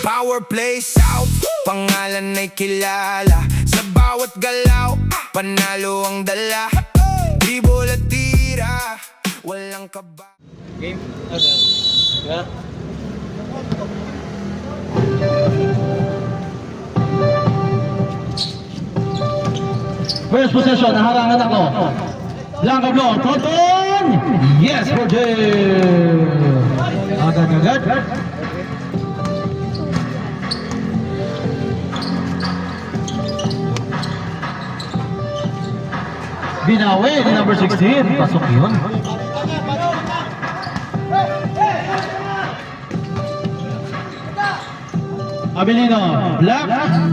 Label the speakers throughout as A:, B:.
A: Power play South, pangalan ay kilala. Sa bawat galaw, panalo ang dala. Dribble at tira, walang kaba.
B: Game? Okay. Diba?
C: First possession, naharangan ako. Blanca Blon, Proton! Yes, for Jay! Agad-agad. Binawi ni number 16. Pasok yun. Abilino, black,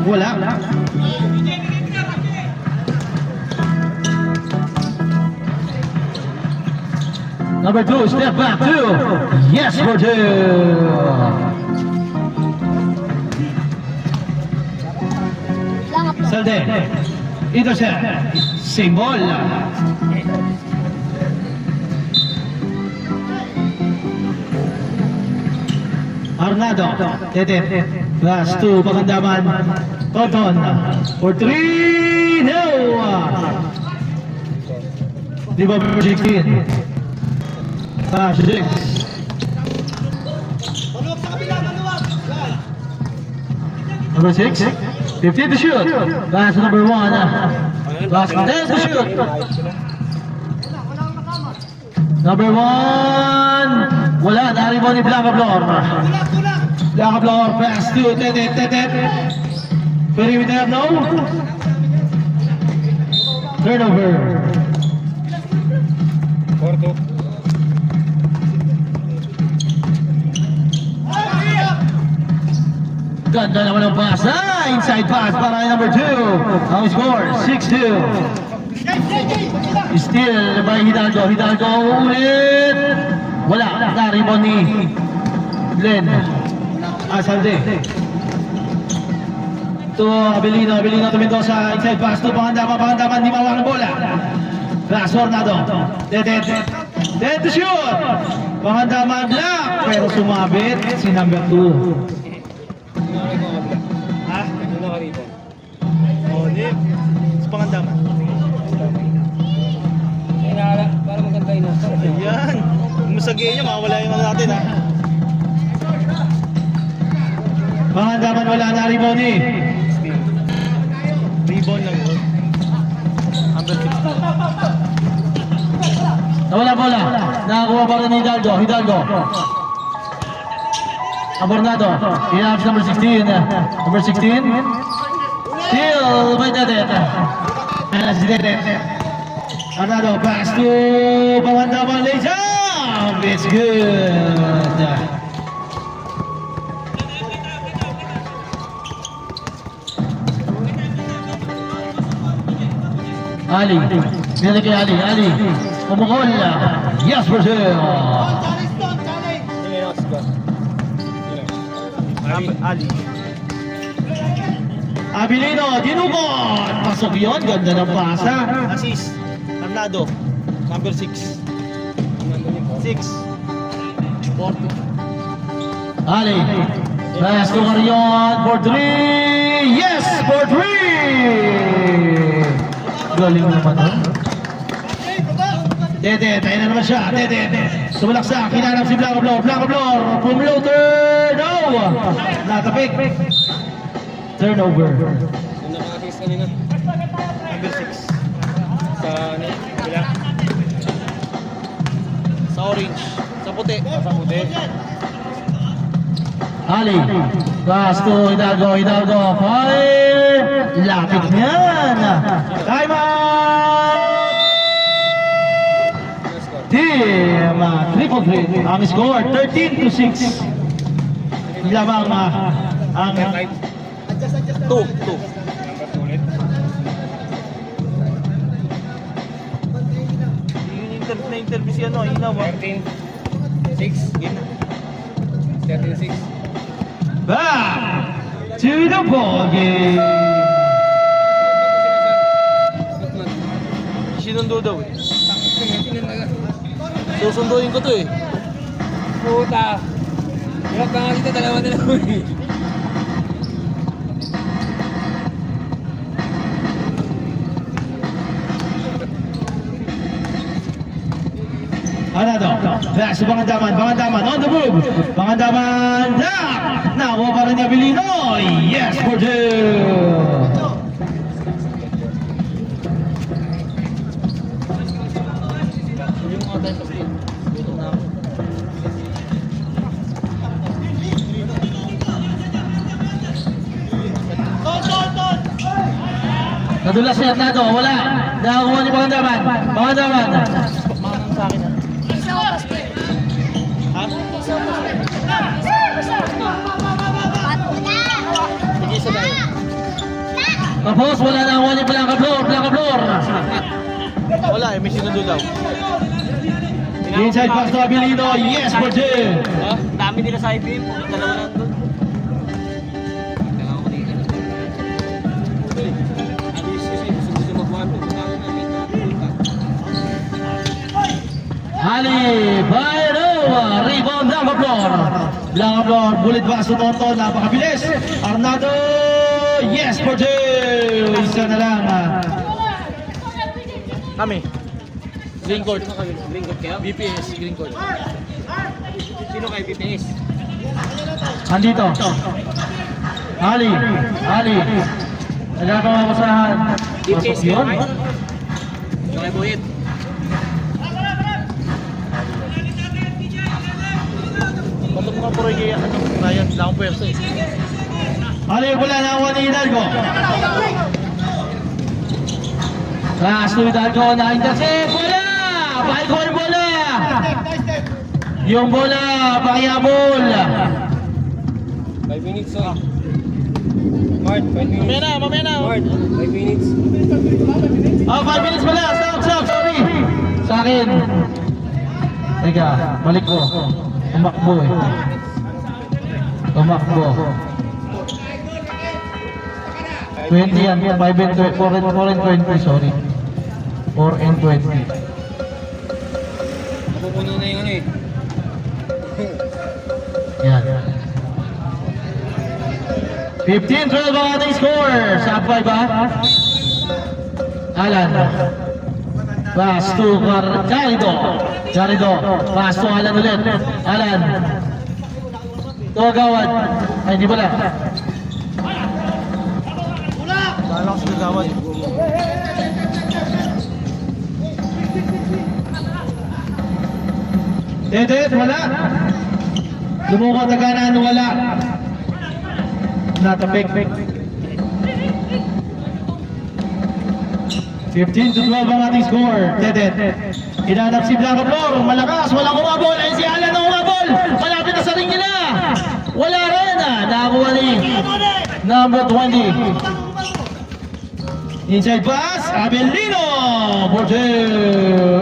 C: wala. Number 2, step back 2. Yes, for 2. Salde, intercept, symbol. Arnado, Tetet, plus 2, Pagandaman, Cotton, for 3, no! Di ba 16? Pass 6. Number 6, 15 to shoot. Pass number 1. Pass 10 to shoot. Number 1. Wala, naribo ni Blanca Blor. Blanca Blor, pass to Tetet. Perimeter, no. Turnover.
B: 4-2.
C: Ganda naman ang pass. Inside pass para kay number 2. Ang score, 6-2. Still by Hidalgo. Hidalgo ulit. Wala. Naribon ni Glenn Asalde. To Abilino. Abilino to Mendoza. Inside pass to Pangandaman. Pangandaman di mawang bola. Pass Ornado. Dead to shoot. Pangandaman block. Pero sumabit si number 2.
B: Oh, di. Sa Pangandaman. Kaya para maganda yun. Ayan. Masagay niya, mawala yung mga natin ha.
C: Pangandaman wala na rebound eh.
B: Rebound lang yun. Number 6.
C: Nawala bola. Nakakuha pa rin ni Hidalgo. Hidalgo. Abornado. Hinahap si number 16. Number 16. Still by Dedet. Si Dedet. Arnado. Pass to Pangandaman. Lays up. It's good. Ali. Pinali kay Ali. Ali. Umukol. Yes, Brazil.
B: Ali.
C: Abilino, dinukot! Pasok yun, ganda ng pasa.
B: Assist. Arnado. Number 6. 6. 4-2.
C: Ali. Pass to Carion for 3. Yes, for 3. Galing naman nun. Dede, tayo na naman siya. Dede. Sumalaksak, hinanap si Blanca Blor. Blanca Blor, pumloader. No! Natapik. Turnover.
B: Yung nakakatis kanina. Number 6. Sa ano? Bila? Sa orange. Sa puti. Sa puti.
C: Ali. Pass to Hidalgo. Hidalgo. Fire. Lapit niyan. Time out! Team triple threat. Ang score 13-6. Lamang ang
B: 2. Na-interview si ano, Inaw. 13-6. Game na. 13-6.
C: back to the ball game.
B: Sinundo daw eh. Susunduin ko to eh. Puta. Hirap ka nga dito, dalawa na lang eh.
C: Anado, pass to Pangandaman, on the move, Pangandaman, nakuha pa rin ni Abilino, yes for two. Nadulas si Arnado, wala. Nakakuha ni Pangandaman. Pangandaman.
B: Sa akin Sige, isa tayo.
C: Tapos wala nakakuha ni Blanca Flor.
B: Wala may sinudulaw.
C: Inside pass to Abilino, yes for two.
B: Dami nila sa IPM, dalawa lang doon.
C: Ali Bayro, rebound Blanca Flor, bullet pass to Tonton, napakabilis. Arnado, yes for two. Isa na lang.
B: Kami. Green court. Green court kaya? BPS, green court. Sino kayo BPS?
C: Andito. Ali. Nagagawa ko sa
B: BPS
C: pasok yun.
B: Sino kayo Boyet? Batok mga puro kaya Ryan, wala akong pwersa eh.
C: Ali, wala na ako ni Hidalgo. Last to Hidalgo, na-intercept, wala! Pakiko yung bola! Yung bola, pakiyabol!
B: 5 minutes oy. Mart, 5 minutes. Mamaya na. Mart, 5 minutes.
C: 5 minutes pala, stop, sorry! Sa akin. Teka, balik ko. Tumakbo eh. Tumakbo. 20 yan, 5 and 20, 4 and 20, sorry. 4 and 20.
B: Napupuno na yung ano eh.
C: Yan. 15-12 ang ating score. Sa 5 ba? Alan. Pass to Jarido. Pass to Alan ulit. Alan. Ito agawad. Ay, hindi pala.
B: Bahala ko sa gagawad.
C: Dedet, wala. Lumukot na kanan, wala. Natapik. 15-12 ang ating score. Dedet. Hinanap si Blanca Flor. Malakas, walang umabol. Ayun si Alan na umabol. Malapit na sa ring nila. Wala rin. Nakakuha ni number 20. Inside pass, Abelino. Borge.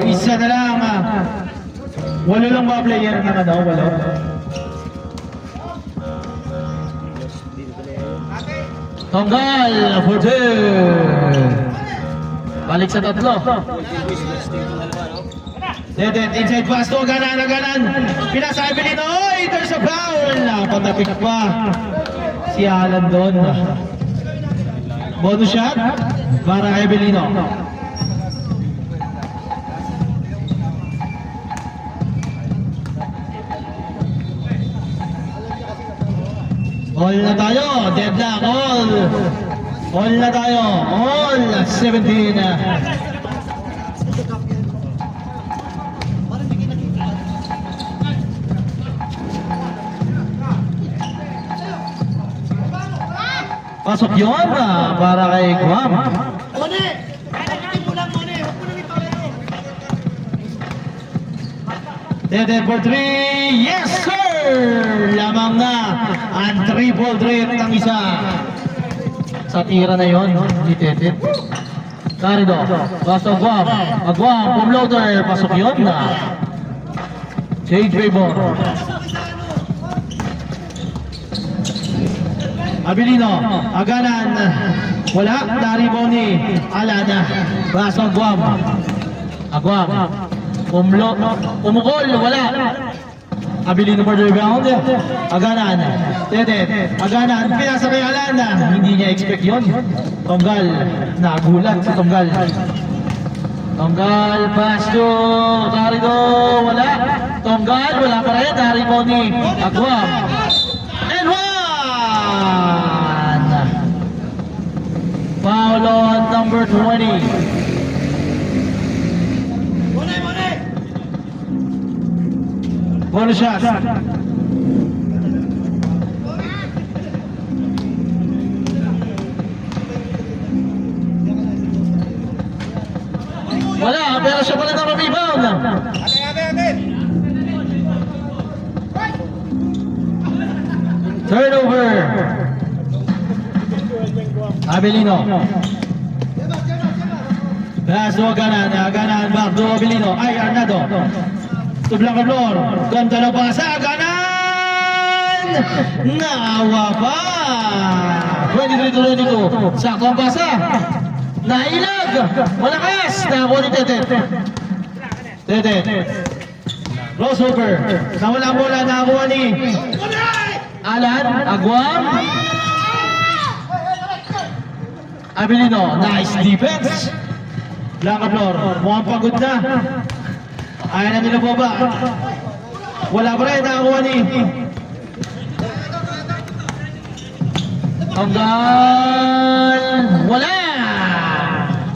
C: Isa na lang. Walo lang ba player naman daw? Walo. Tonggal. Borge. Balik sa tatlo. Dedet, inside pass to, ganan. Pinasa Abelino. Oy, there's a foul. Napatapik pa. Si Alan doon. Bonus shot para kay Abelino. All na tayo, deadlock, all na tayo, all 17. Pasok yun para kay Guam. Dedet for 3, yes sir! Lamang na ang triple threat ng isa. Sa tira na yun, ni Dedet. Carido, pasok Guam. Guam, pumloader, pasok yun na. Change favor. Abilino, aganan, wala, naribaw ni Alana, pasok Guam. Guam. Umukol, wala. Abilino for the rebound. Aganan. Dedet. Aganan. Pinasa kay Alana. Hindi niya expect yun. Tonggal. Nagulat si Tonggal. Tonggal, pass to Carido, wala. Tonggal, wala pa rin. Harimo ni Aguam. And one! Foul on number 20. Bonus shot. Wala, pero siya pala ng rebound. Turnover. Abelino. Pass to Aganan. Aganan back to Abelino. Ay, Arnado. To Blancaflor. Ganda na pa sa Aganan. Nawa pa. 23-22. Sakto ang pasa. Nailag. Malakas. Nakuha ni Tetet. Tetet. Crossover. Nawala ang bola. Nakuha ni Alan. Aguam. Abelino. Nice defense. Blancaflor. Mukhang pagod na. Ayaw na nila po ba? Wala pa rin. Nakuha ni Tonggal. Wala.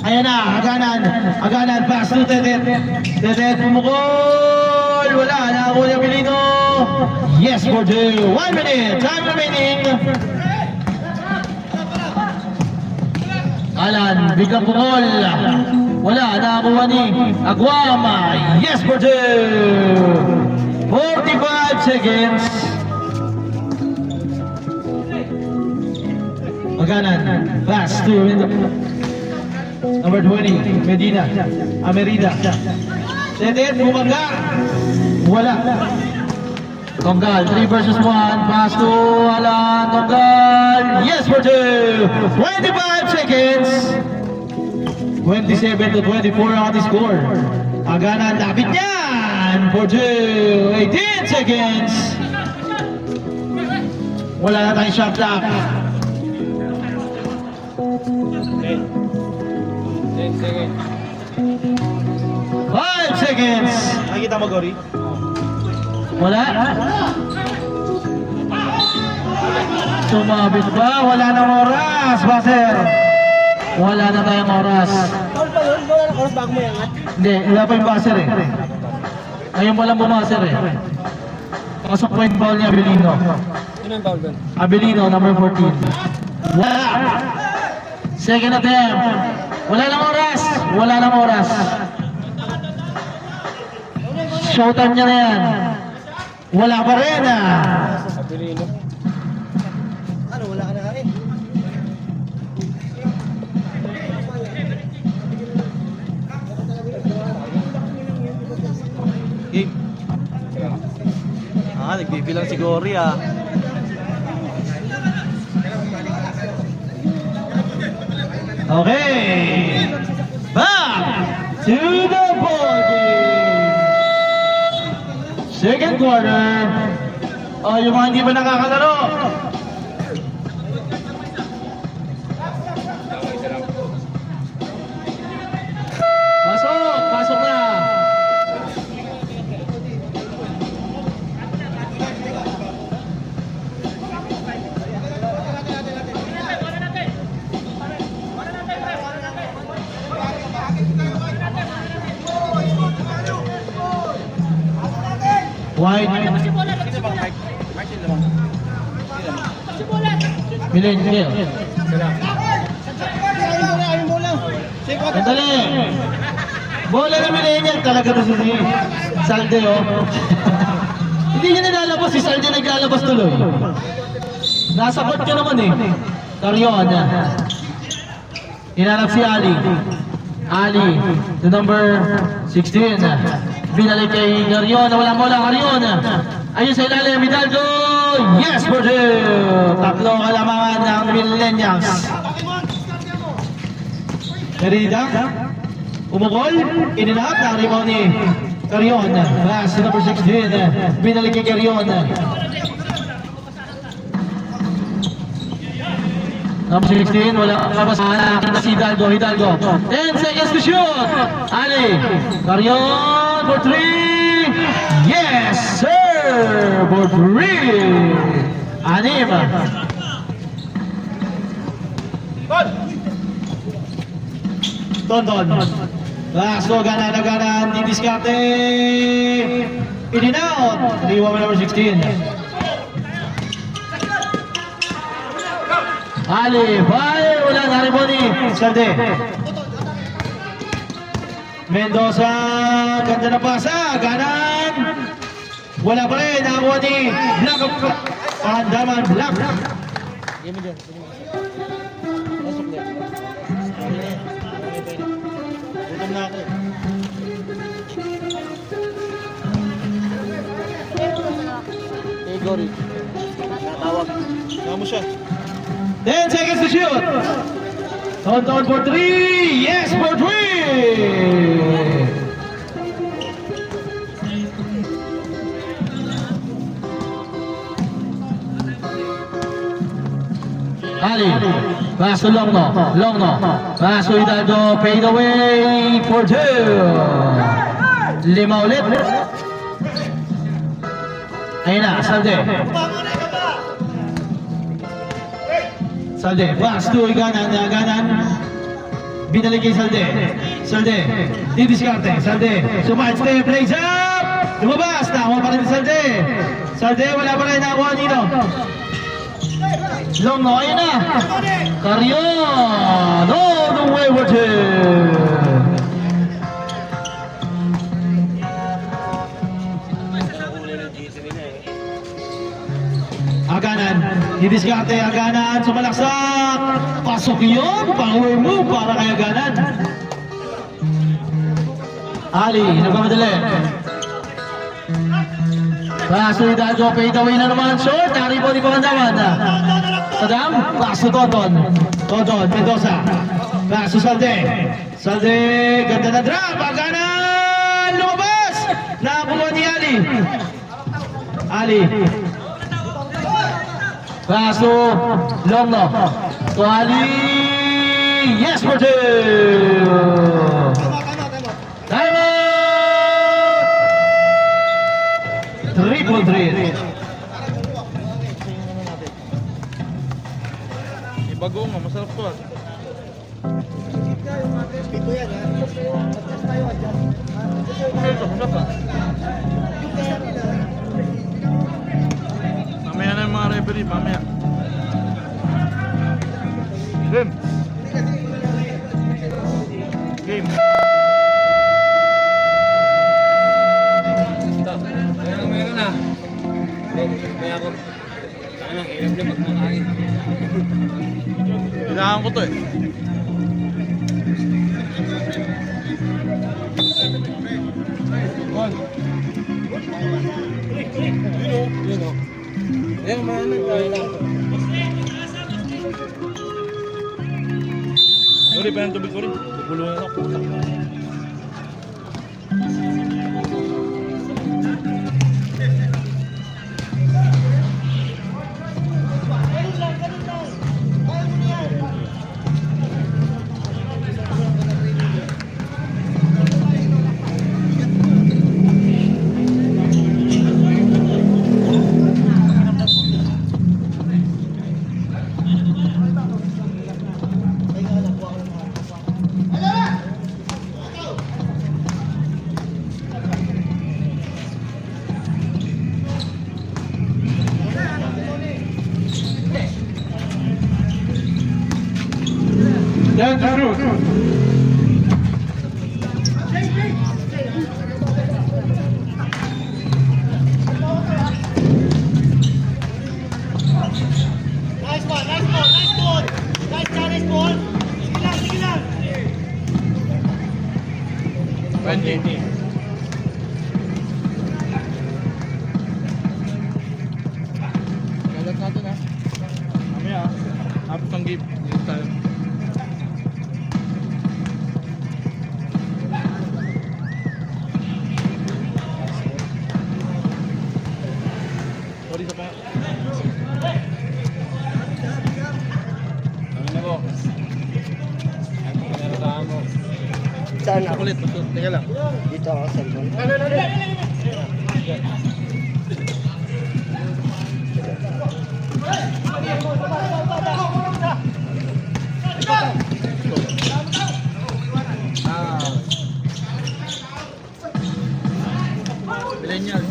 C: Ayan na, Aganan, pass to Tetet. Tetet, pumukol. Wala, nakakuha niya Abelino. Yes, for 2. 1 minute, time remaining. Alan, biglang pumukol. Wala, nakakuha ni Aguam. Yes, for 2. 45 seconds. Aganan, pass to number 20, Medina, Amerida. Tetet, bumangga. Wala. Tonggal, 3 versus 1. Pass to Alan. Tonggal. Yes for 2. 25 seconds. 27 to 24 on the score. Aganan, lapit niyan. For 2. 18 seconds. Wala na tayong shot clock.
B: 10 seconds.
C: 5 seconds.
D: Nakikita mo, Gory?
C: Wala. Sumabit ba? Wala nang oras, Baser. Wala na tayong oras.
D: Tawal pa yun? Wala na oras bago mo yangat?
C: Hindi, wala pa yung Baser eh. Ngayon walang bumaser eh. Pasok point foul ni Abelino.
B: Sino yung foul doon?
C: Abelino, number 14. Wala. Second attempt. Wala nang oras. Wala nang oras. Showtime niya na yan. Wala pa rin ah.
B: Abelino.
D: Ano, wala ka na kain? Game. Nagbibilang si Gory ah.
C: Okay. Back to the ball game. Second quarter. Oh, yung mga hindi pa nakakalaro. Pasok, pasok na. White. Millennial. Sandali. Bola na Millennial talaga to si Salde oh. Hindi niya nilalabas, si Salde naglalabas tuloy. Nasa court ka naman eh. Carion. Hinanap si Ali. Ali, the number 16. Binalik kay Carion. Walang bola, Carion. Ayun sa ilalim, Hidalgo. Yes for 2. Tatlong kalamangan ng Millennials. Merida. Umukol. In and out. Nakarimon ni Carion. Pass to number 16. Binalik kay Carion. Number 16, wala kapasahan. Nakita si Hidalgo, Hidalgo. 10 seconds to shoot. Ali, Carion for 3. Yes, sir! For 3. Anim. Tonton. Lasso, gana, didiskarte. In and out. 3-1 number 16. Ali, bye! Wala na rin po ni Salde. Mendoza, ganda na pasa, ganan. Wala pa rin, nakakuha ni Black. Pahandaman, Black.
D: Game dyan. Pasok din. Gutom na ako eh. Hey, Gory. Natawag. Tawag mo siya.
C: 10 seconds to shoot. Tonton for 3. Yes, for 3. Ali, pass to Longno. Pass to Hidalgo, fade away for 2. 5 ulit. Ayun na, Salde. Salde, pass to Ganan. Binalik kay Salde, didiskarte. Salde, sumahit step, plays up! Lumabas, nakuha pa rin si Salde, wala pa rin nakuha nino. Long, ayun na. Carion, all the way for 2. Aganan, didiskarte, Aganan, sumalaksak. Pasok yun, power move para kay Aganan. Ali, nagmamadali. Pass to Hidalgo, fade away na naman, short. Nari po di Pahandaman. Sadam, pass to Tonton, Mendoza. Pass to Salde, ganda na drop. Aganan, lumabas. Nakakuha ni Ali. Pass to Longno. To Ali. Yes, for 2. Time out. 3-3.
D: Ibago mo, masarap to ah. Ito yan ha. Adjust tayo, adjust. Masarap ah. Mamaya na yung mga referee, mamaya. Game.
B: Meron na. Kaya ako. Sana, hirap na magmakain.
D: Kailangan ko to eh.
B: Eh, maano tayo lang.
D: Sorry, pa yung tubig ko rin. Bubulungan ako.
C: Down to shoot.
D: Nice ball. Nice challenge ball. Sige lang.
B: 20.
D: Galat natin ha. Mamaya ha. Tapos ang game. Game tayo. Sorry sa pa.
B: Pinarataan mo.
D: Saan ako?
B: Ulit, teka lang.
D: Dito ako sa cellphone.
B: Millennial.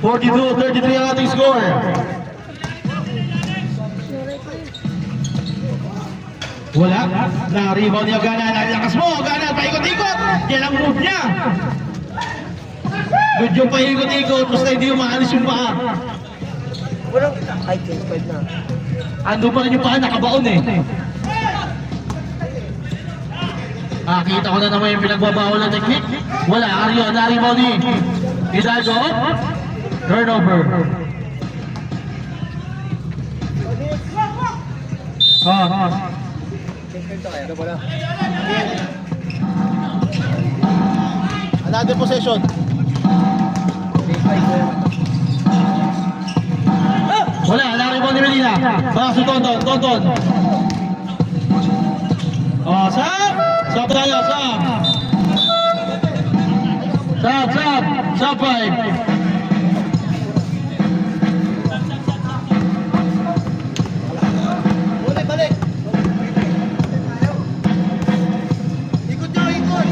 C: .42-33 ang ating score. Wala. Na-rebound niya Ganan. Ang lakas mo. Ganan, paikot-ikot. Yan ang move niya. Medyo paikot-ikot. Basta hindi umaalis yung paa.
D: Walang... Ay, 25 na.
C: Ando pa rin yung paa. Nakabaon eh. Kita ko na naman yung pinagbabawal na technique. Wala. Aryo. Na-rebound ni Hidalgo. Turnover. Another possession. Wala, na-rebound ni Medina. Paso Tonton, Tonton. Sab! Sab tayo, Sab! Sab! Sab 5.
D: Balik! Ikot nyo, ikot!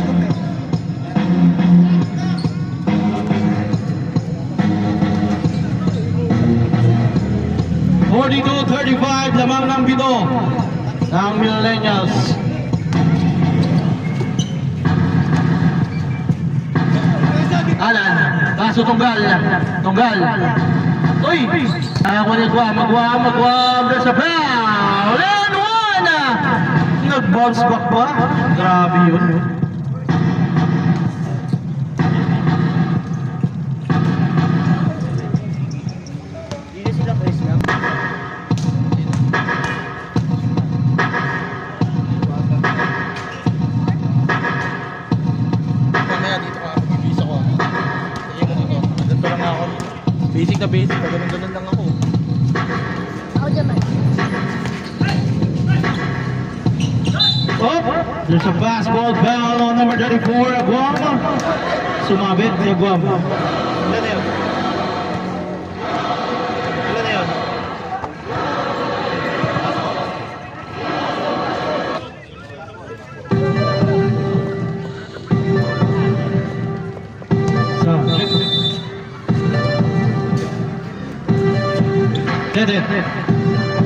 C: 42-35, lamang ng pito ng Millennials. Alan, kaso Tunggal. Uy! Ako ni Guam, Magwam, there's a foul! And one! Nag-bounce back ba? Grabe yun.
D: Hindi sila press lang.
B: Mamaya dito ka, bibis ako. Sige mo dito. Ganito lang ako. Basic na basic. Ganun lang ako.
C: Oh, there's a fastball foul on number 34, Guam. Sumabit ni Guam. Ilan na yun?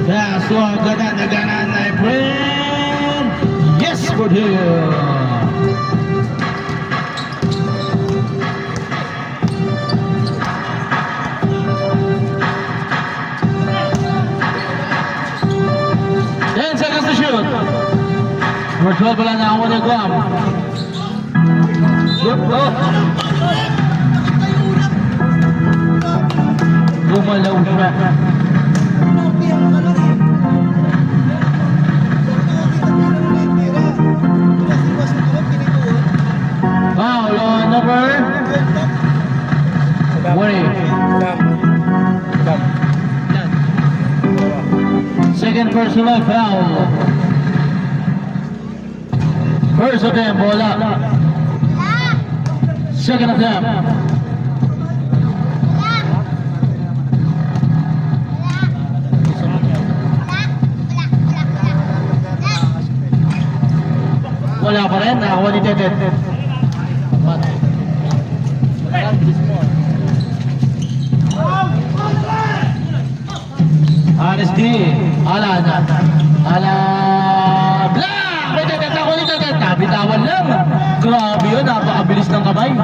C: That's what Ganan, my friend. Yes, for him. Seconds to shoot. Number 12 pala na ako ni Guam. Gumalaw siya. Foul on number 20. Second personal foul. First attempt, bola. Second attempt. Wala pa rin, nakakuha ni Tetet. Honesty, Alan, Black! May Tetet ako ni Tetet, nabitawan lang. Grabe yun, napakabilis ng kamay.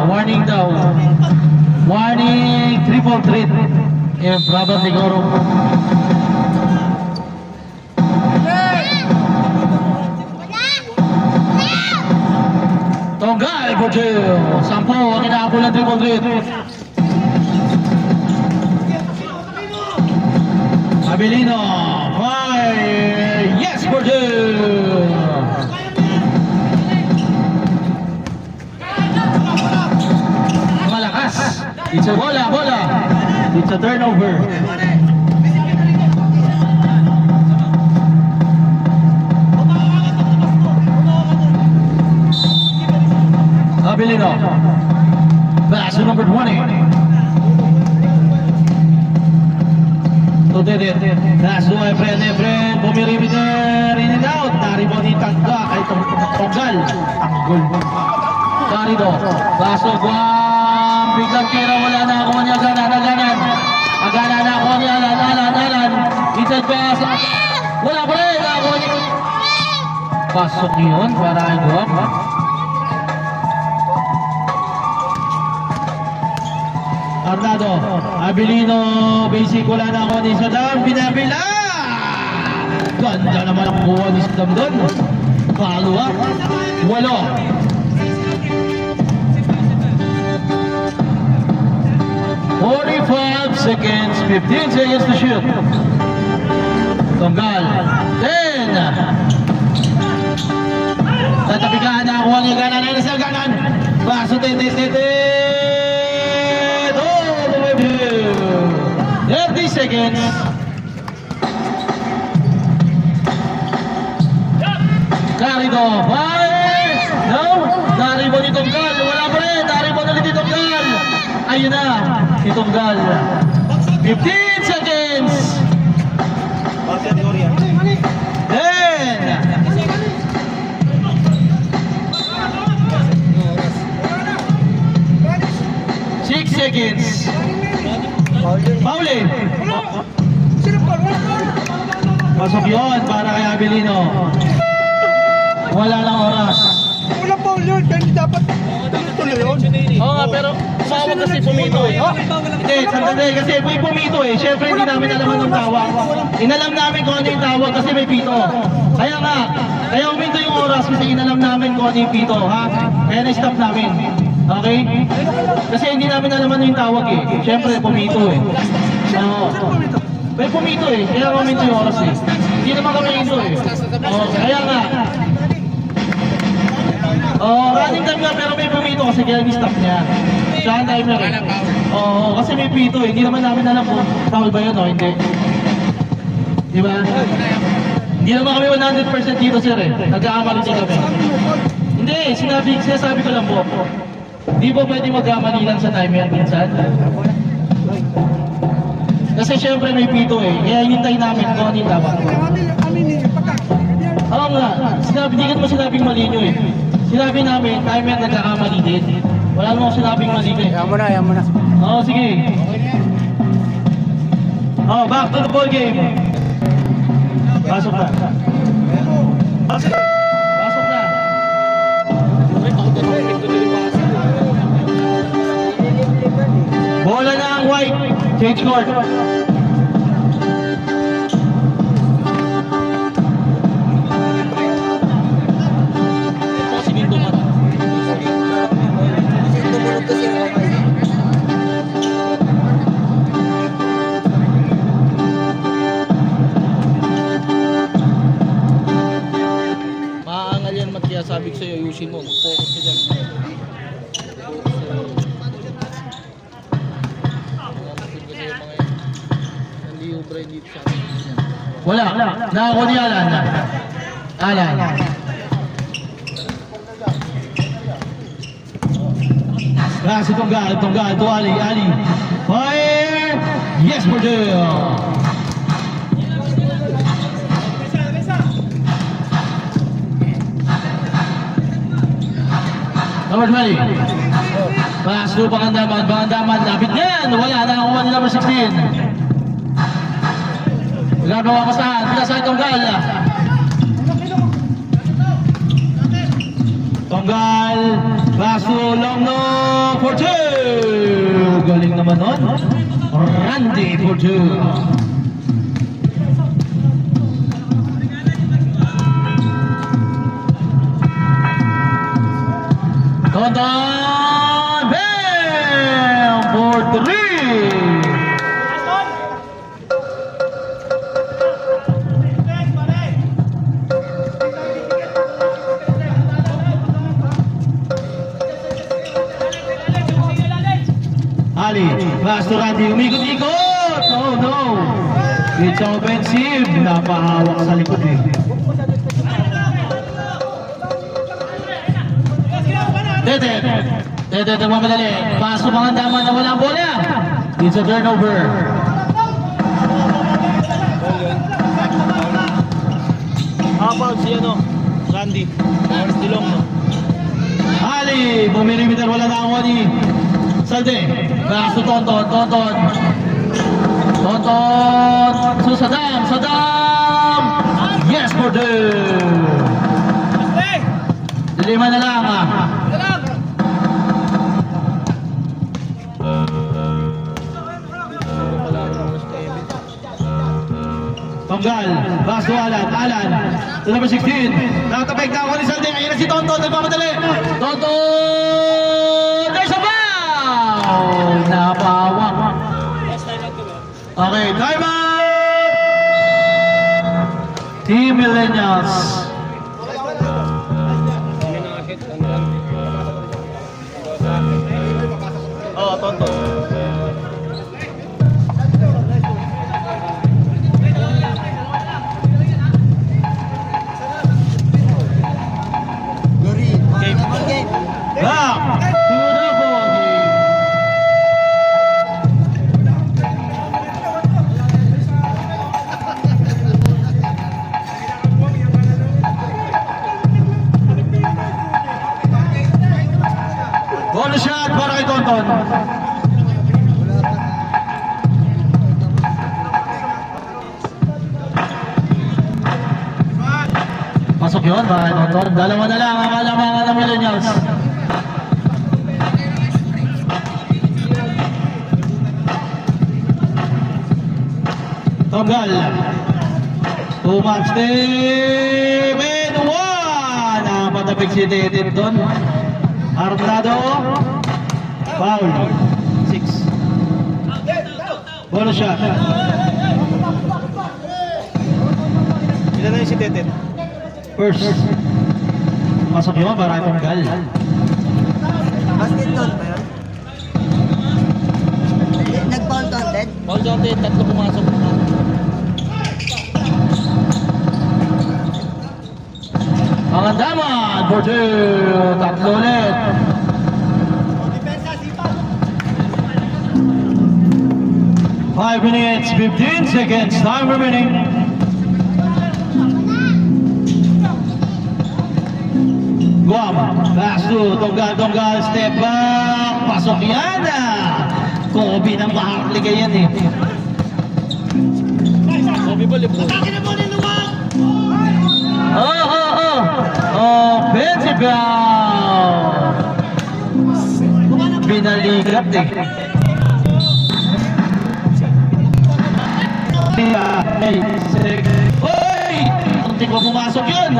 C: Warning daw. Warning, triple threat. Brabant Ligoro. Tonggal, Bojo. 10 ang inaabol ng triple threat. Abilino. Yes, Bojo. sa turnover. Abilino. Pass to number 20. To Dedet. Pass to Efren. Pumiribiter. In and out. Naribo ni Tangga. Ay Tonggal. Tanggol. Carido. Pass to Guam. Biglang tira. Wala na ako niya. Aganan. Agana na ako niya. Alan. Inside pass. Wala pa rin. Ako niya. Pasok yun. Para ay Guam. Arnado, Abilino, basic wala na ako ni Saddam, pinapila! Ganda naman ang buwan ni Saddam doon. Pangalawa, 8. 45 seconds, 15 seconds to shoot. Tonggal, 10. Tatapikaan na ako niya ganan, ay nasa ganan. Baso, 30 seconds. Carido, fire! No! Naribo ni Tonggal. Wala pa rin. Naribo na ni Tonggal. Ayun na. Si Tonggal. 15 seconds. 10. 6 seconds. Pauli. Pasok yun para kay Abilino. Wala lang oras.
D: Wala pa yun, hindi dapat tuloy yun.
B: Oo nga, pero tumawag kasi pumito eh.
C: Hindi, sandali kasi may pumito eh. Siyempre hindi namin alam anong tawag. Inalam namin kung ano yung tawag kasi may pito. Kaya nga, kaya uminto yung oras kasi inalam namin kung ano yung pito, ha? Kaya na-stop namin. Okay? Kasi hindi namin alam ano yung tawag eh. Siyempre pumito eh. Oo. May pumito eh. Kaya uminto yung oras eh. Hindi naman kami ito eh. Oo, kaya nga. Running time nga pero may pumito kasi kaya ni-stop niya. Siya ang time lang eh. Oo, kasi may pito eh. Hindi naman namin alam kung foul ba yun o hindi. Di ba? Hindi naman kami 100% dito sir eh. Nagkakamali din kami. Hindi, sinasabi ko lang po. Di ba pwede magkamali lang sa timer minsan? Kasi syempre may pito eh. Kaya hinintay namin kung ano yung dapat. Oo nga, di mo sinabing mali nyo eh. Sinabi namin, timer nagkakamali din. Wala naman ako sinabing mali eh.
D: Ayaw mo na.
C: Oo, sige. Back to the ball game. Pasok na. Pasok na. Bola na ang white. Change court.
B: Maaangal yan, Mat, kaya sabi ko sa'yo, ayusin mo. Focus ka dyan.
C: Wala. Nakako ni Alan. Si Tonggal to Ali. Fire! Yes, Bordeaux! Number 20. Pass to Pangandaman. Lapit yan. Wala na ako ni number 16. Gagawa pasahan. Pinasahan Tonggal. Tonggal. Pass to Longno for 2. Galing naman nun. Randy for 2. Tonton Bam for 3. Ali, pass to Randy, umikot-ikot! It's offensive. Napahawak sa likod eh. Tete, nagmamadali. Paso mga dama na walang bola. It's a turnover.
B: Habang si Randy. Stilong, no?
C: Ali, bumilimitar wala na ako ni Salde. Paso Tonton. So Saddam. Yes for the. Lima na lang ah. Tonggal, pass to Alan, to number 16. Nakatapik na ako ni Salde. Ayan na si Tonton, nagmamadali. Tonton! There's a foul! Napawak. Okay, time out! Team Millennials.
B: Tonton.
C: Back to the ball game. Bonus shot para kay Tonton. Pasok yun para kay Tonton. Dalawa na lang ang kalamangan ng Millennials. Tonggal. 2 match team and 1. Napatapik si Tetin doon. Arnado. Foul. 6. Bonus shot.
B: Ilan na yung si Tetet?
C: First. Pasok yun para Tonggal.
D: Basket doon ba yun? Nag-foul content?
B: Ball content, tatlo pumasok na.
C: Ang andaman for 2. Tatlo ulit. Five minutes, 15 seconds. Time remaining. Guam, pass to Tonggal, step back. Pasok yan ah. Kobe ng Maharlika yan eh.
B: Kobe ba libo?
C: Offensive foul. Binalikat eh. Hoy! Ang tingko pumasok yun.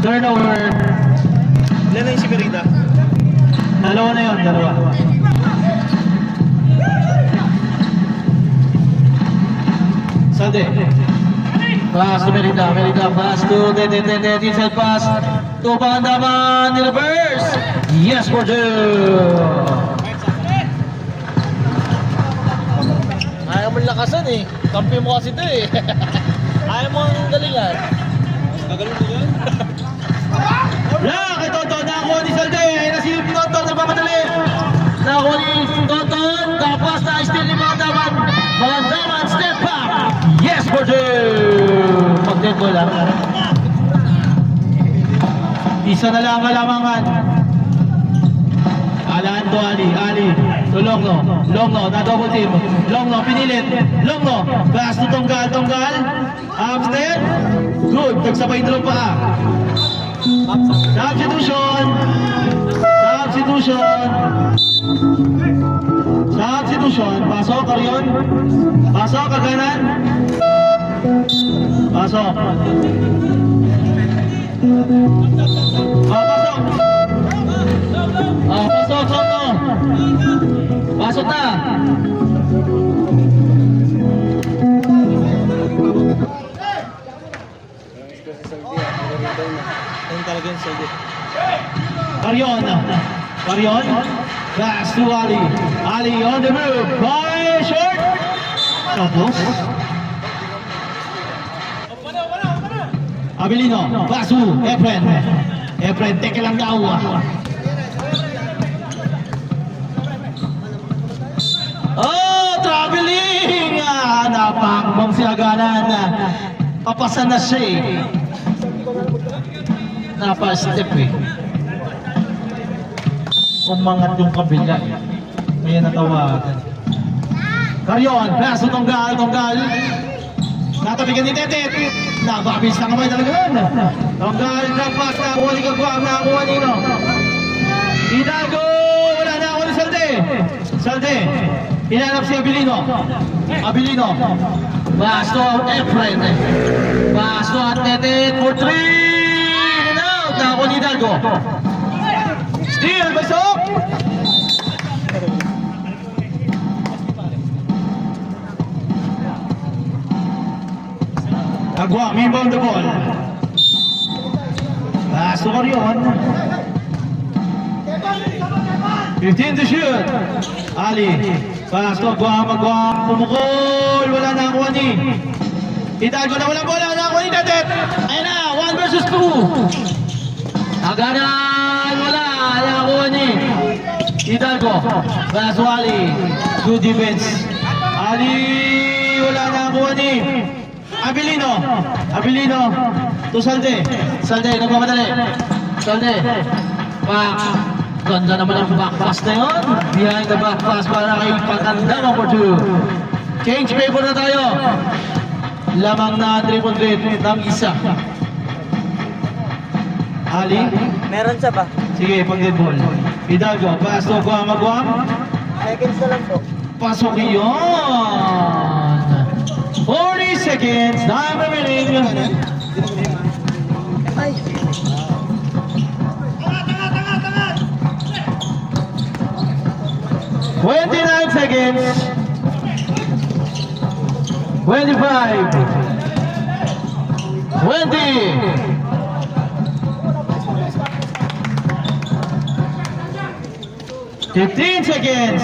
C: Turnover.
B: Ilan na yung si Merida?
C: Dalawa na yun, dalawa. Salde. Pass to Merida, pass to inside pass to Pandaman, in reverse. Yes for 2.
B: Ayaw mo lakasan eh. Kampi mo kasi ito eh. Ayaw mo ang galingan. Gagaling mo yun?
C: Kay Tonton, nakakuha ni Salde. Ayun na si Tonton, nagpapadali. Nakakuha ni Tonton, tapos na-steal ni Pandaman. Pandaman, step back. Yes for 2. Pag-dead ko lang. Isa na lang kalamangan. Alaan to Ali. To Longno, na double team. Longno, pinilit. Longno, pass to Tonggal. Upstairs. Good, nagsabay drop pa. Substitution. Pasok, Arion. Pasok, kaganan. Pasok. Pasok. Pasok, Soto. Pasok na.
B: Ayun talaga yung Salde.
C: Arion. Pass to Ali on the move. By short. Tapos. Abilino, Basu, Efren. Efren, teke lang daw. Oh, traveling! Napakbang siyaganan. Papasa na siya eh. Napa-step eh. Umangat yung kabila eh. Kaya natawagan. Karyon, paso tonggal. Natabigan ni Tetet. Nababis na kamay talaga yun. Tonggal, nagpas, nakuha ni Kagwang, nakuha nino. Hidalgo, wala na ako ni Salde. Hinanap si Abilino. Basto, Efren. Basto at Tetet for 3. Out, nakuha ni Hidalgo. Steal, basok. Agwa, inbound the ball. Basto Karyon. 15 to shoot. Ali. Basto, Agwa, pumukol. Wala na ako ni. Hidalgo na walang bola. Nakuha ni Tetet. Ayan na, 1 versus 2. Agaran, wala. Nakuha ni Hidalgo. Basto Ali. Good defense. Ali, wala na ako ni Abilino to Salde, nagmamadali. Salde, back. Ganda naman ang back pass na yun. Behind the back pass para kay Paganda for 2. Change paper na tayo. Lamang na 300 ng isa. Ali?
D: Meron siya ba?
C: Sige, pag-dead ball. Hidalgo, pass to Guam.
D: Seconds na lang po.
C: Pasok yun. 40 seconds, time remaining.
D: Ay.
C: 29 seconds. 25. 20. 15 seconds.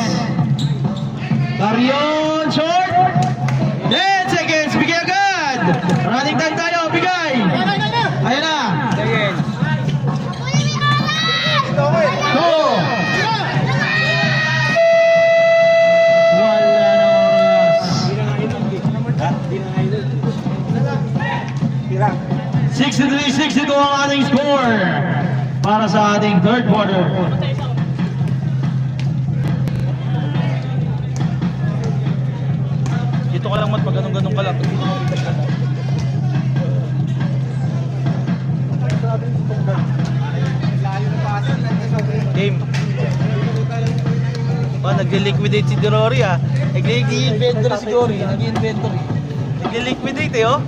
C: Karyon, short. 10 seconds, bigay agad. Running time tayo, bigay. Ayan na. Go. Wala na oras. 63-62 ang ating score para sa ating third quarter.
B: Dito ka lang mat, pag ganun-ganun ka lang. Game. Nag-liquidate si Dirori ah. Nag-inventory si Gory. Nag-inventory. Nag-liquidate eh oh.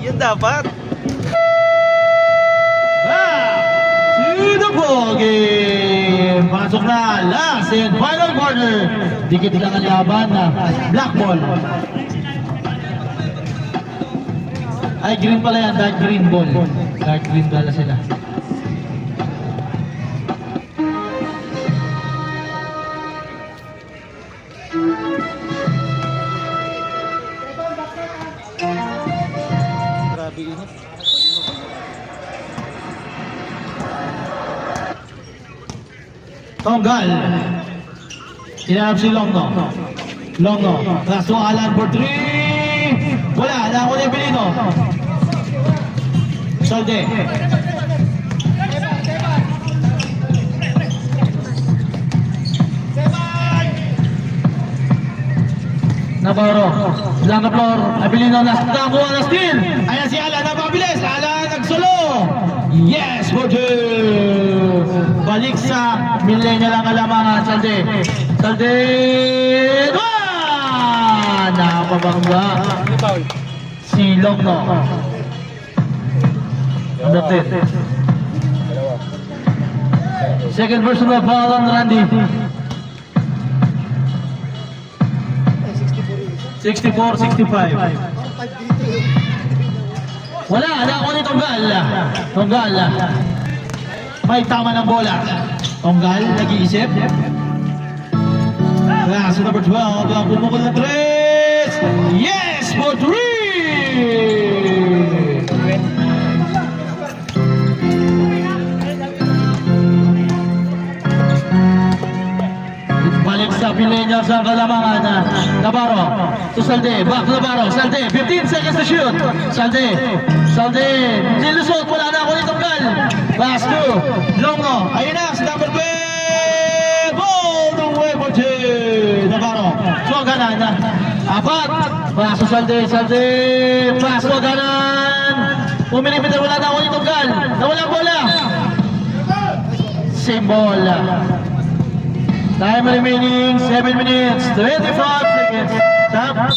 B: Yun dapat.
C: To the ball game. Pasok na last and final quarter. Dikit lang ang laban na black ball. Ay, green pala yan. Dark green ball. Dark green pala sila.
B: Grabe init.
C: Tonggal. Hinarap si Longo. Last to Alan for 3. Wala. Na ako ni Abilino. Salde. Navarro. Langka floor. Abilino nakuha na steal. Ayan si Alan. Napabilis. Alan nagsolo. Yes, for 2. Balik sa millennial ang alamangan. Salde. Napabangga. Si Longno. Under 10. Second personal foul on Randy. 64-65. Wala ako ni Tonggal. May tama ng bola. Tonggal, nag-iisip. Last number 12, ang pumukol na 3. Yes, for 3! Millennials ang kalamangan. Navarro to Salde. Back to Navarro. Salde. 15 seconds to shoot. Salde. Salde. Nilusot. Wala na ako nitong gal. Pass to Longo. Ayun na. Si number 12. Ball the way for two. Navarro. So ganan. Apat. Pass to Salde. Salde. Pass to ganan. Pumilipit. Wala na ako nitong gal. Nawala ang bola. Same ball. Time remaining 7 minutes 25 seconds. Tap.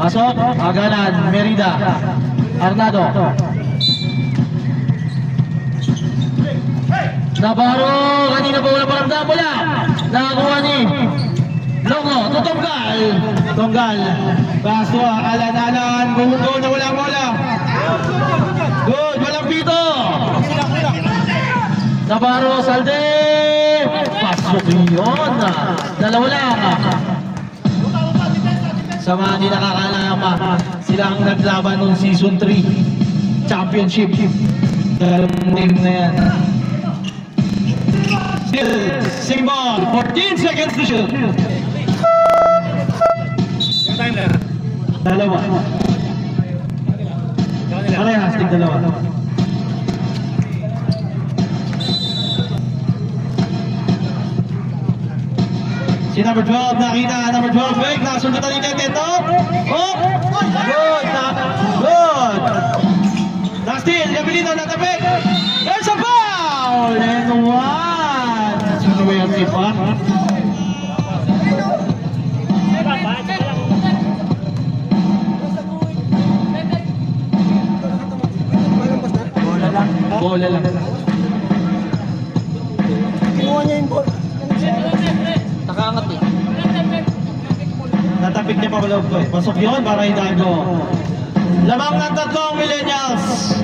C: Pasok. Agalan. Merida. Arnado. Navarro. Kanina pa wala paramdam. Wala. Nakakuha ni Longo. To Tonggal. Tonggal. Paso. Alan. Buhugo na walang bola. Good. Walang pito. Navarro. Salde. Pasok yun. Dalawa lang. Sa mga hindi nakakalama, sila ang naglaban noong season 3 championship. Dalawang team na yan. Still, same ball. 14 seconds to shoot. Dalawa. Parehas, tig dalawa. Si number 12, nakita. Number 12, break. Nakasunod na rin kay Teto. Oh! Good! Good! Na-steal. Gabilino, natapik. There's a foul! And one! Sino ba yung tipa? Bola lang.
D: Kinuha niya yung ball.
B: Nakaangat eh.
C: Natapik niya pa balog ko eh. Pasok yun para Hidalgo. Lamang ng tatlong millennials.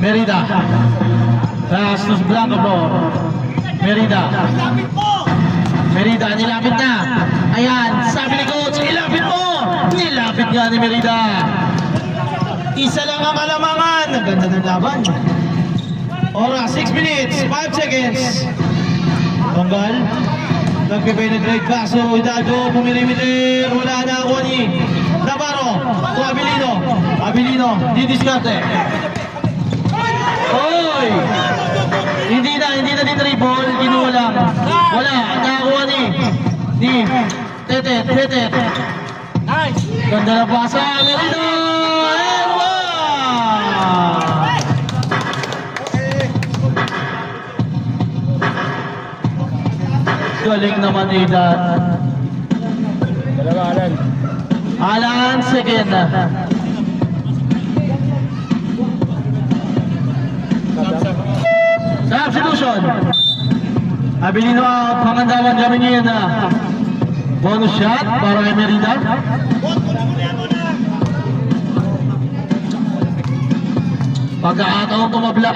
C: Merida. Rastus Blanco po. Merida. Merida, nilapit na. Ayan, sabi ni coach, ilapit mo. Nilapit nga ni Merida. Isa lang ang kalamangan. Ang ganda ng laban. Oras, 6 minutes, 5 seconds. Tonggal. Nagpe-penetrate pass. So, Hidalgo, pumilimitir. Wala na ako ni Navarro. To Abilino. Abilino, di diskarte. Oy! Hindi na din triple. Kinuha lang. Wala. Nakakuha ni Tetet.
B: Nice!
C: Ganda na pasa. Merino! And one! Galing naman ni Dan.
D: Dalawa, Alan.
C: Alan, second. Substitution. Abilino out. Pangandaman kami niya na bonus shot para kay Merida. Pagkakataon tumabla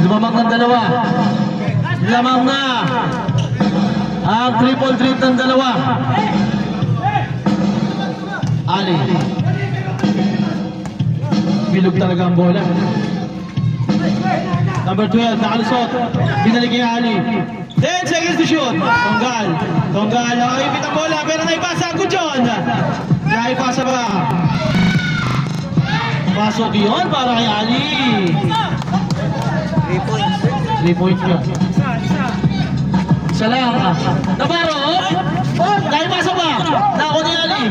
C: lumamang ng dalawa. Lamang na ang triple threat ng dalawa. Ali. Bilog talaga ang bola. Number 12, nakalusot. Binalik kay Ali. 10 seconds to shoot. Tonggal. Nakakipit ang bola pero naipasa. Good John. Naipasa ba? Pasok yun para kay Ali.
B: 3 points.
C: 3 points yun. Isa lang. Navarro. Naipasa ba? Nako ni Ali.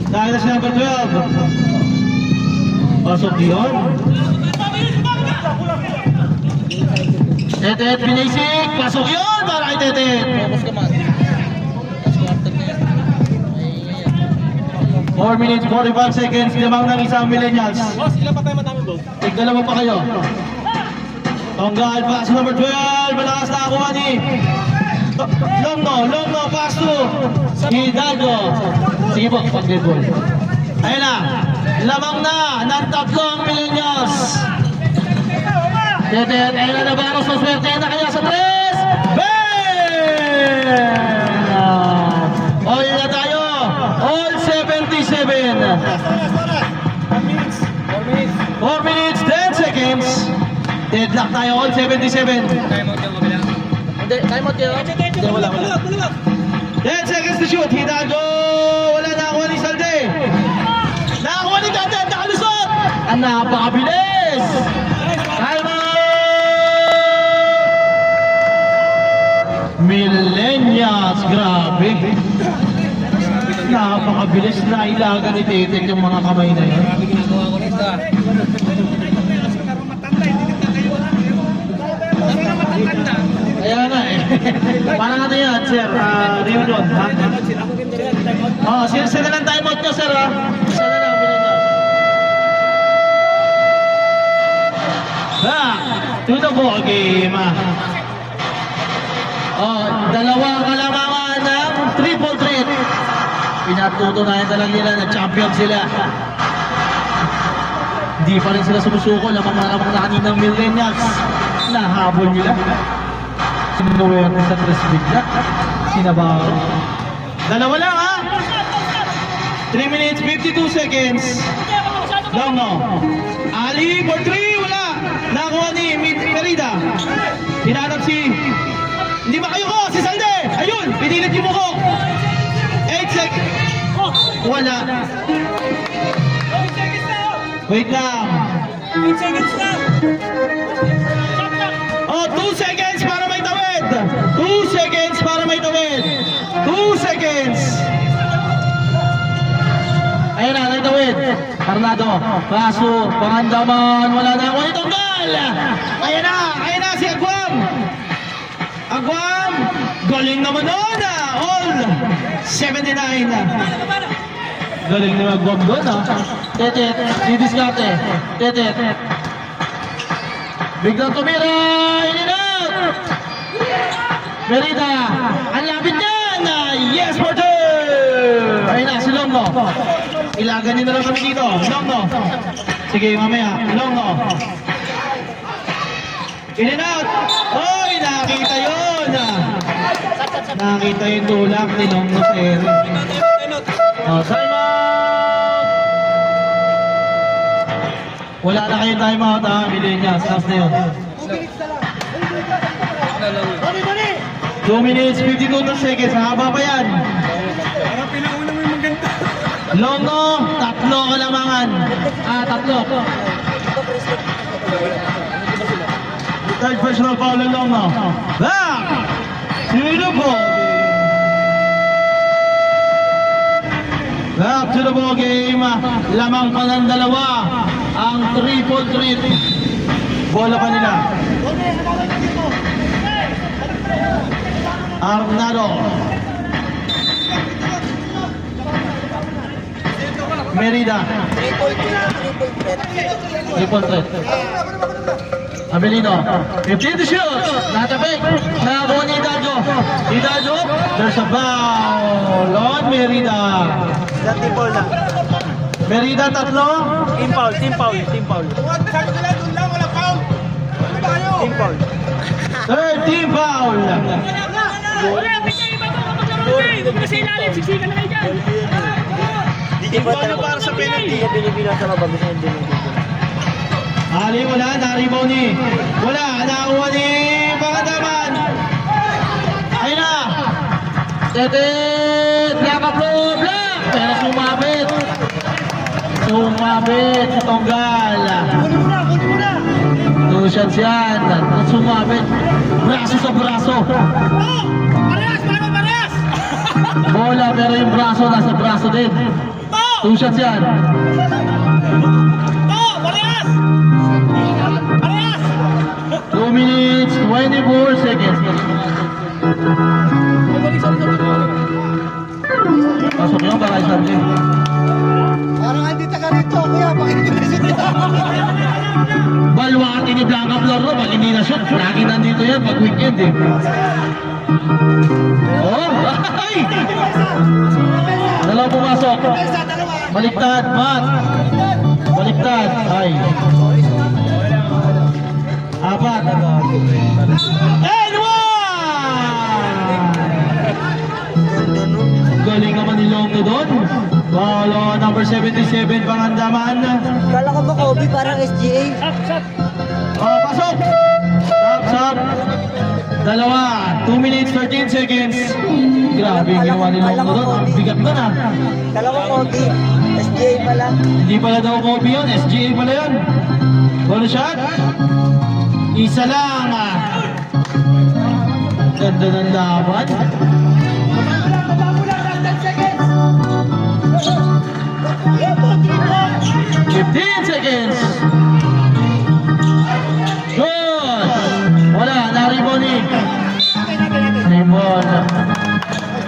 C: Dahil na si number 12. Pasok yun. Tetet, pinisik. Pasok yun para kay Tetet.
B: Focus ka man. Last quarter na yan.
C: 4 minutes, 45 seconds. Lamang ng isang millennials.
B: Boss, ilan pa tayo madami, boss?
C: Tigdalawa pa kayo. Tonggal, pass number 12. Malakas na ako ni Longo, pass to Hidalgo. Sige po, pag-dead ball. Ayun na. Lamang na ng tatlong millennials. Tetet, ayun na Navarro. So swerte na kaya sa 3. Bang! All na tayo. All 77. 4 minutes, 10 seconds. Deadlock tayo all 77.
B: Hindi, time out yun. Hindi, wala.
C: 10 seconds to shoot. Hidalgo. Wala na ako ni Salde. Nakakuha ni Dante. Nakalusot. Ang napakabilis. Time out. Millennials. Grabe. Napakabilis na ilaga ni Tetek yung mga kamay na yun. Kaya nga eh. Parang ano yan, sir? Reunion, ha? Oh, sila lang timeout nyo, sir, ha? Isa na lang, back to the ball game. Oh, dalawang kalamangan ng triple threat. Pinatutunayan talaga nila na champion sila. Hindi pa rin sila sumusuko. Lamang na kaninang millennials. Nahabol nila. Sinuwerte sa tres bigla. Sinabaw. Dalawa lang, ha? 3 minutes, 52 seconds. Long, no. Ali for 3, wala. Nakuha ni Merida. Hinanap si... Hindi ba kayo ko? Si Salde! Ayun! Pinilit yung muko. 8 seconds. Wala. Wait lang.
D: 8 seconds na!
C: Oh, 2 seconds para may tawid. 2 seconds para may tawid. 2 seconds. Ayun na, may tawid. Arnado, paso, pangandaman, wala na ako itong gal. Ayun na si Agwam. Agwam, galing naman doon. All 79. Galing ni Agwam doon, ha. Tetet, didiskarte. Tetet. Biglang tumira, in-out! Merida, ang lapit niyan! Yes, for two! Ayun na, si Longno. Ilagan niyo na lang kami dito. Longno. Sige, mamaya. Longno. In-out! Oy, nakita yun! Nakita yung tulak ni Longno, sir. Oh, time out! Wala na kayong time out, ha? Millennials, last na yun. 2 minutes, 52 seconds. Haba pa yan.
D: Parang pinauna mo yung maganda.
C: Longo, tatlo kalamangan. Tatlo. Third personal foul ng Longo. Back to the ball game. Back to the ball game. Lamang pa ng dalawa. Ang triple threat. Bola pa nila. Arnado. Merida. Triple threat. Abelino. 15 to shoot. Natapik. Nakakuha ni Hidalgo. Hidalgo. There's a foul on Merida.
B: Team foul na.
C: Merida tatlo.
B: Team foul.
D: Sabi nila, doon lang, wala foul. Ano ba kayo?
B: Team foul.
C: Third team foul.
D: Wala, pwede iba ko maglaro na eh. Huwag na sa ilalim, siksikan na kayo dyan.
B: Team foul na para sa penalty. Hindi binibilang sa mababa. Gusto niya binibilang.
C: Ali wala. Naribaw ni. Wala. Nakakuha ni Pangandaman. Ayun na. Tetet. Nakaplo. Black. Pero sumabit. Sumabit sa tonggal.
D: Kunin mo na.
C: 2 shots yan. Sumabit. Braso sa braso.
D: Oh! Parehas!
C: Bola pero yung braso nasa braso din. 2 shots yan.
D: Oh! Parehas!
C: 2 minutes, 24 seconds. Pasok yung para isang din.
D: Parang hindi taga rito, kuya. Bakit hindi na siya?
C: Balwati ni Blanca Flor, no? Pag hindi na shoot, lagi nandito yan pag weekend eh. Oh, ay! Dalawa pumasok. Baliktad, Matt. Baliktad, ay. 4. And 1! Galing naman ni Longo doon. Ball number 77, Pangandaman.
E: Kala ko ba Kobe parang SGA?
C: Oh, pasok! Stop. Dalawa. 2 minutes, 13 seconds. Grabe, ginawa nila ako doon. Ang bigat doon ah.
D: Dalawang Kobe. SJ pala.
C: Hindi pala daw Kobe yun, SGA pala yun. Ball shot. Isa lang ah. Ganda ng laban. 15 seconds. Good. Wala, na-rebound ni. Rebound.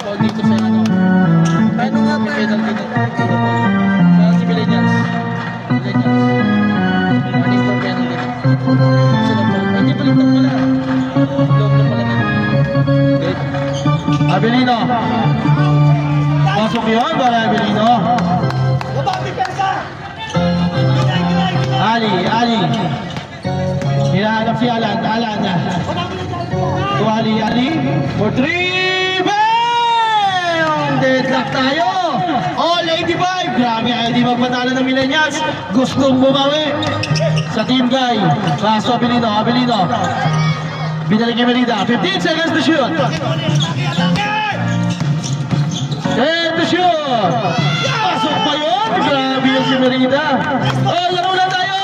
C: Foul dito sa ano. Paano nga ba? Penalty dito. Sa si Millennials. Warning for penalty. Sila po. Hindi baliktad pala. Loob na pala na. Good. Abilino. Pasok yun, para Abilino. Ali. Hinahanap si Alan. To Ali. For 3. Bam! Deadlock tayo. All 85. Grabe, hindi magpatalo ng Millennials. Gustong bumawi sa team guy. Kaso Abilino. Binalik kay Merida. 15 seconds to shoot. 10 to shoot. Pasok pa yun. Grabe yung si Merida. Oh, laro na tayo.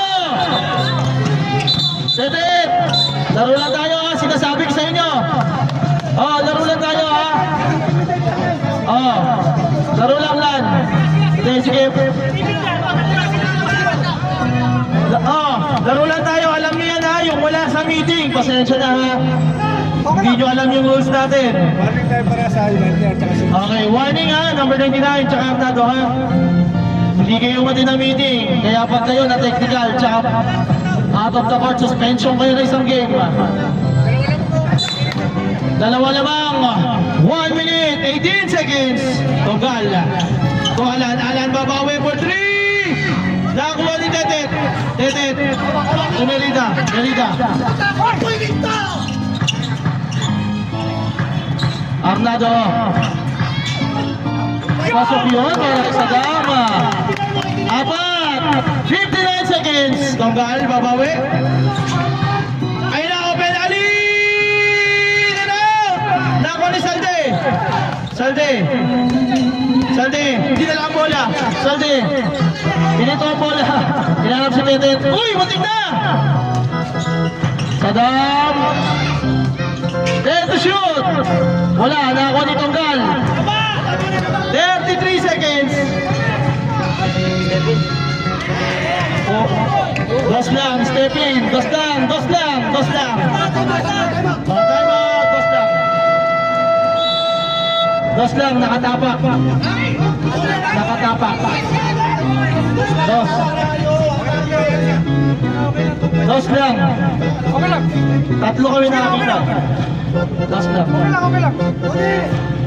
C: Setet. Laro lang tayo ha. Sinasabi ko sa inyo. Oh, laro lang tayo ha. Oh, laro lang lan. Sige. Oh, laro lang tayo. Alam niyo yan ha. Yung wala sa meeting. Pasensya na ha. Hindi nyo alam yung rules natin.
E: Warning tayo para sa United at saka
C: Okay, warning ha. Number 99, tsaka Arnado ha. Hindi kayo mati na meeting. Kaya pag kayo na technical, tsaka out of the court, suspension kayo na isang game. Dalawa lamang. 1 minute, 18 seconds. Togal. To Alan babawi for 3. Nakakuha ni Tetet. To Merida. Arnado. Pasok yun para sa dama. 59 seconds. Tonggal, babawi. Ayun na, open Ali! Nako ni Salde. Hindi na lang ang bola. Salde. Pinito ang bola. Hinanap si Tetet. Uy, matik na! Sadam. There to shoot. Wala, nako ni Tonggal. 33 seconds. Oh, dos lang, step in. Dos lang. Dos lang, nakatapak. Dos lang. Tatlo kami nakakita. Dos lang.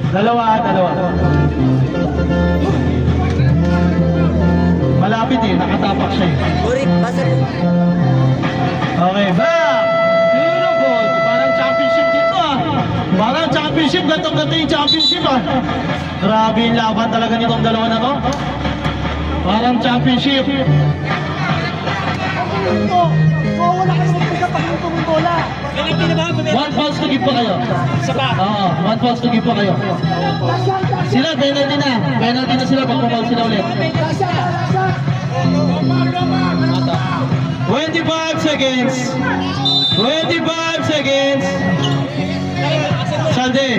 C: Dalawa. Malapit nakatapak siya.
D: Burik, basa po.
C: Okay, back! Beautiful! Parang championship dito Parang championship, gantong-ganto yung championship Grabe yung laban talaga nitong dalawa na to. Parang championship.
D: Wala kayo magpisa pag yung bola.
C: One false to give pa kayo. Oo, one false to give pa kayo. Sila, penalty na sila pag pa-foul sila ulit. 25 seconds. Salde.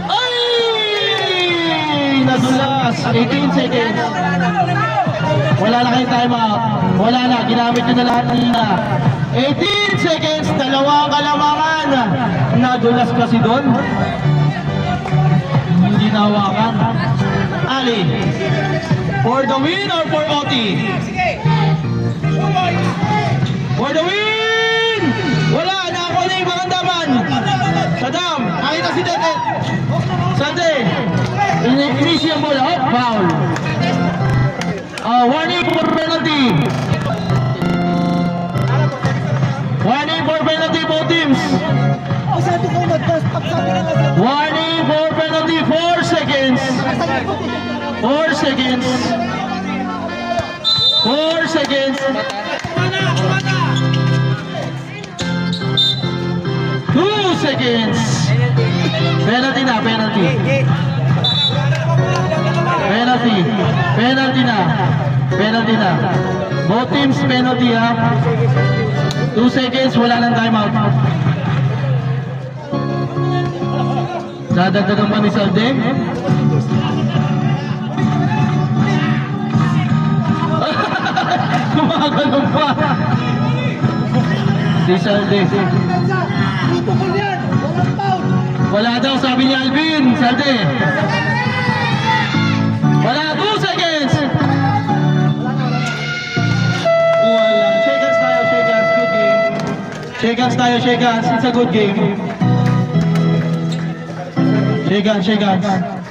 C: Ay! Nadulas. 18 seconds. Wala na kayong time out. Wala na. Ginamit nyo na lahat nila. 18 seconds. Dalawang kalamangan. Nadulas kasi doon. Hindi nawakan. Ali. For the win or for OT? For the win! Wala. Nakakuha na yung makandaman. Sadam. Nakita si Tetet. Sante. Inisi ang bola. Oh, foul. Warning for penalty. Warning for penalty, both teams. Warning for penalty, 4 seconds. 4 seconds. 4 seconds. 2 seconds. Penalty na, penalty. Penalty. Penalty na. Penalty na. Both teams penalty ha. 2 seconds, wala nang timeout. Dadagdagan pa ni Salde. Kumakagalong pa. Si Salde.
D: Pupukol yan! Walang foul!
C: Wala daw, sabi ni Alvin. Salde. Wala, 2 seconds. Wala. Shake hands tayo, shake hands. Good game. Shake hands tayo, shake hands. It's a good game. Shake hands, shake hands.